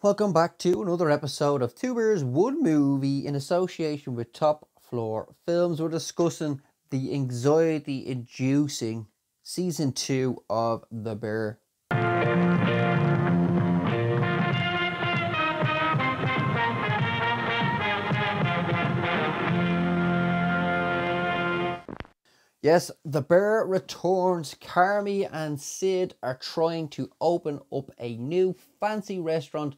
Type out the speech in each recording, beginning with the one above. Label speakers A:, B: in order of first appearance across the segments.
A: Welcome back to another episode of Two Beers, One Movie in association with Top Floor Films. We're discussing the anxiety-inducing Season 2 of The Bear. Yes, The Bear returns. Carmi and Sid are trying to open up a new fancy restaurant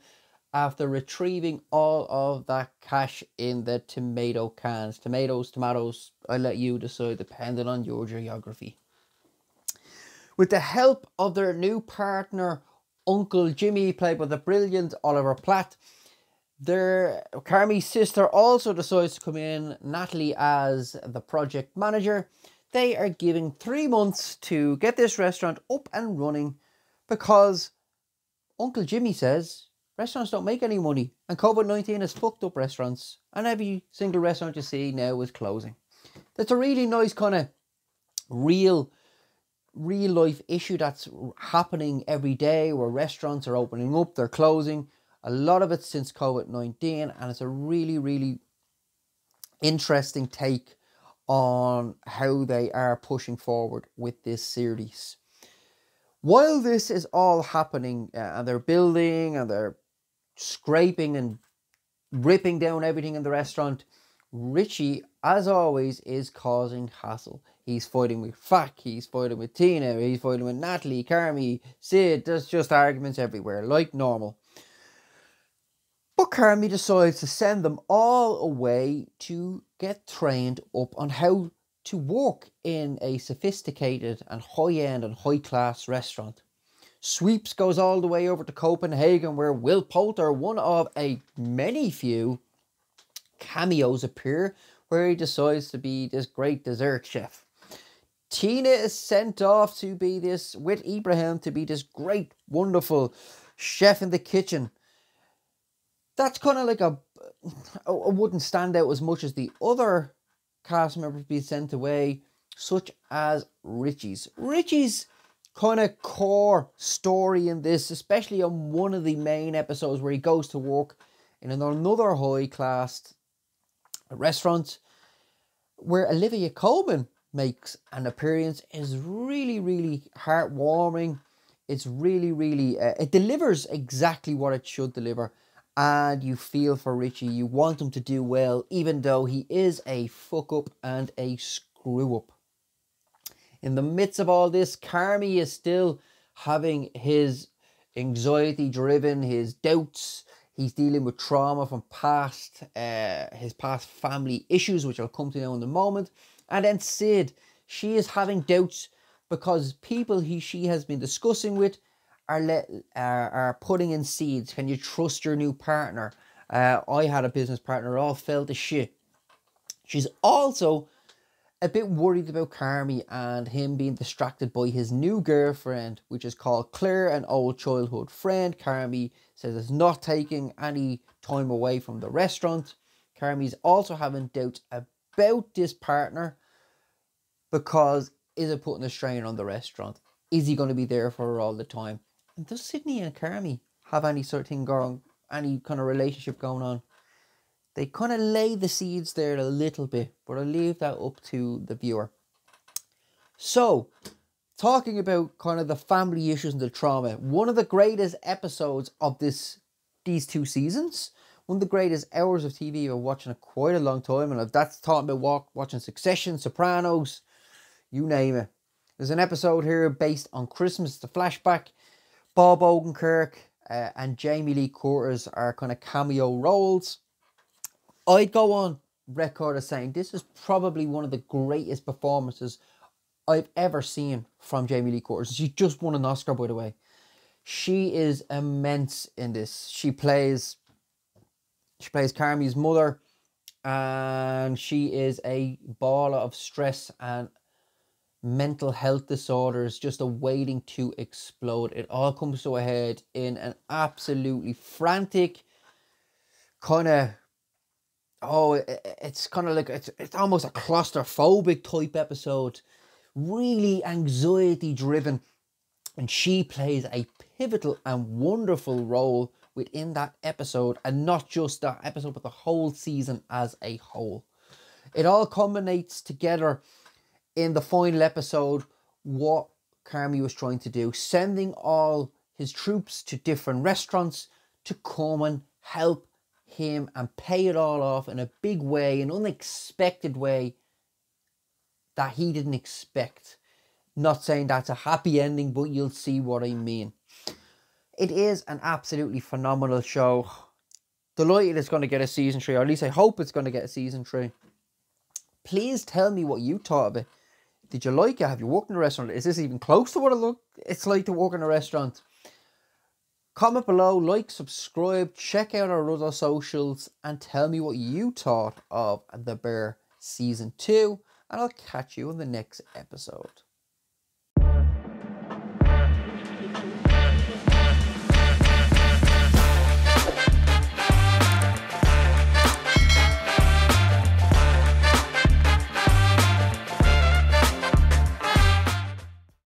A: after retrieving all of that cash in the tomato cans. Tomatoes, I'll let you decide depending on your geography. With the help of their new partner, Uncle Jimmy, played by the brilliant Oliver Platt, Carmi's sister also decides to come in, Natalie, as the project manager. They are giving 3 months to get this restaurant up and running because Uncle Jimmy says restaurants don't make any money and COVID-19 has fucked up restaurants and every single restaurant you see now is closing. That's a really nice kind of real life issue that's happening every day where restaurants are opening up, they're closing. A lot of it since COVID-19, and it's a really interesting take on how they are pushing forward with this series. While this is all happening and they're building and they're scraping and ripping down everything in the restaurant, Richie, as always, is causing hassle. He's fighting with Fack, he's fighting with Tina, he's fighting with Natalie, Carmi, Sid. There's just arguments everywhere, like normal. But Carmi decides to send them all away to get trained up on how to work in a sophisticated and high-end and high-class restaurant. Sweeps goes all the way over to Copenhagen, where Will Poulter, one of a many few cameos, appear, where he decides to be this great dessert chef. Tina is sent off to be this, with Ibrahim, to be this great, wonderful chef in the kitchen. That's kind of like I wouldn't stand out as much as the other cast members being sent away, such as Richie's kind of core story in this, especially on one of the main episodes where he goes to work in another high-class restaurant where Olivia Colman makes an appearance, is really heartwarming. It's really it delivers exactly what it should deliver. And you feel for Richie. You want him to do well, even though he is a fuck up and a screw up. In the midst of all this, Carmi is still having his anxiety driven, his doubts. He's dealing with trauma from his past family issues, which I'll come to now in a moment. And then Sid, she is having doubts because people she has been discussing with are putting in seeds. Can you trust your new partner? I had a business partner, all fell to shit. She's also a bit worried about Carmi and him being distracted by his new girlfriend, which is called Claire, an old childhood friend. Carmi says it's not taking any time away from the restaurant. Carmi's also having doubts about this partner because is it putting a strain on the restaurant? Is he going to be there for her all the time? And does Sydney and Carmi have any sort of thing going, any kind of relationship going on? They kind of lay the seeds there a little bit, but I'll leave that up to the viewer. So, talking about kind of the family issues and the trauma, one of the greatest episodes of these two seasons, one of the greatest hours of TV I've watched in quite a long time, and that's talking about watching Succession, Sopranos, you name it. There's an episode here based on Christmas, the flashback. Bob Odenkirk and Jamie Lee Curtis are kind of cameo roles. I'd go on record as saying this is probably one of the greatest performances I've ever seen from Jamie Lee Curtis. She just won an Oscar, by the way. She is immense in this. She plays Carmi's mother, and she is a ball of stress and mental health disorders just awaiting to explode. It all comes to a head in an absolutely frantic kind of, it's kind of like, it's almost a claustrophobic type episode, really anxiety driven, and she plays a pivotal and wonderful role within that episode, and not just that episode, but the whole season as a whole. It all culminates together in the final episode, what Carmy was trying to do, sending all his troops to different restaurants to come and help him and pay it all off in a big way, an unexpected way that he didn't expect. Not saying that's a happy ending, but you'll see what I mean. It is an absolutely phenomenal show. Delighted it's going to get a season 3, or at least I hope it's going to get a season 3. Please tell me what you thought of it. Did you like it? Have you worked in a restaurant? Is this even close to what it's like to work in a restaurant? Comment below, like, subscribe, check out our other socials, and tell me what you thought of The Bear Season 2. And I'll catch you in the next episode.